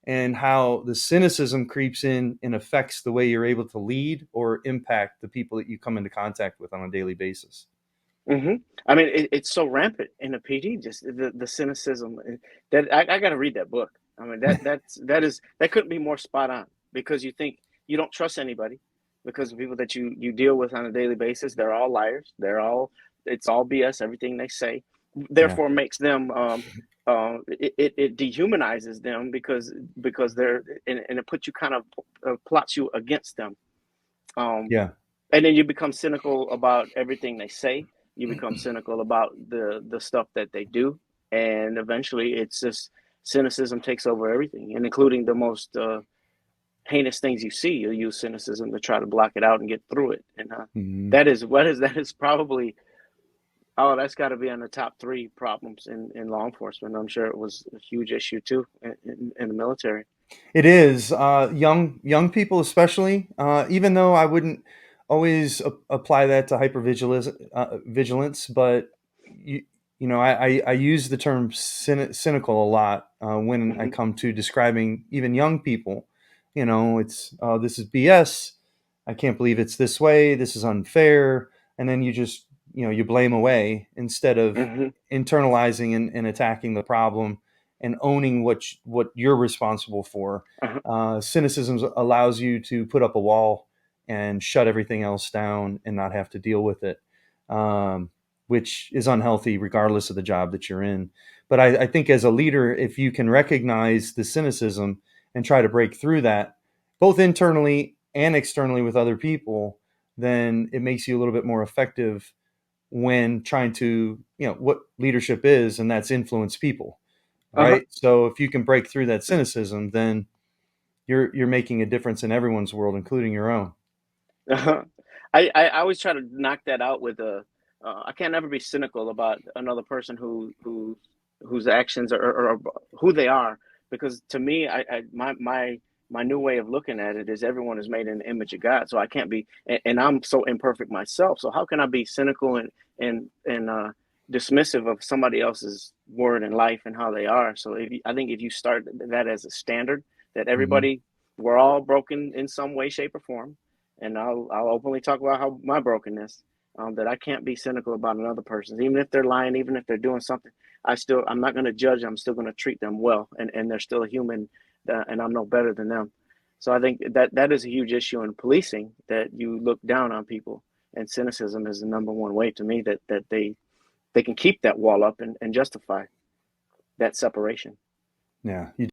and how the cynicism creeps in and affects the way you're able to lead or impact the people that you come into contact with on a daily basis. hmm I mean, it's so rampant in the PD, just the cynicism that I got to read that book. I mean, that couldn't be more spot on because you think you don't trust anybody because the people that you deal with on a daily basis, they're all liars. It's all BS. Everything they say, Yeah. therefore makes them it dehumanizes them because they're and it puts you kind of plots you against them. Um, Yeah. and then you become cynical about everything they say. You become cynical about the stuff that they do, and eventually, it's just cynicism takes over everything, and including the most heinous things you see. You'll use cynicism to try to block it out and get through it, and Mhm. that is probably that's got to be on the top three problems in law enforcement. I'm sure it was a huge issue too in the military. It is young people, especially. Even though I wouldn't always apply that to vigilance, but you, I use the term cynical a lot when I hmm come to describing even young people. It's this is BS. I can't believe it's this way. This is unfair, and then you just you blame away instead of hmm internalizing and attacking the problem and owning what you're responsible for. uh Cynicism allows you to put up a wall and shut everything else down and not have to deal with it, which is unhealthy regardless of the job that you're in. But I think as a leader, if you can recognize the cynicism and try to break through that, both internally and externally with other people, then it makes you a little bit more effective when trying to, what leadership is, and that's influence people, uh right? So if you can break through that cynicism, then you're making a difference in everyone's world, including your own. Uh-huh. I always try to knock that out with a I can't ever be cynical about another person whose actions or who they are because to me my new way of looking at it is everyone is made in the image of God, so I can't be and I'm so imperfect myself, so how can I be cynical and dismissive of somebody else's word and life and how they are? So I think if you start that as a standard that Hmm. everybody, we're all broken in some way, shape, or form, and I'll openly talk about how my brokenness, that I can't be cynical about another person, even if they're lying, even if they're doing something. I'm not going to judge. I'm still going to treat them well, and they're still a human, and I'm no better than them. So I think that is a huge issue in policing, that you look down on people, and cynicism is the number one way to me that they can keep that wall up and justify that separation. Yeah, you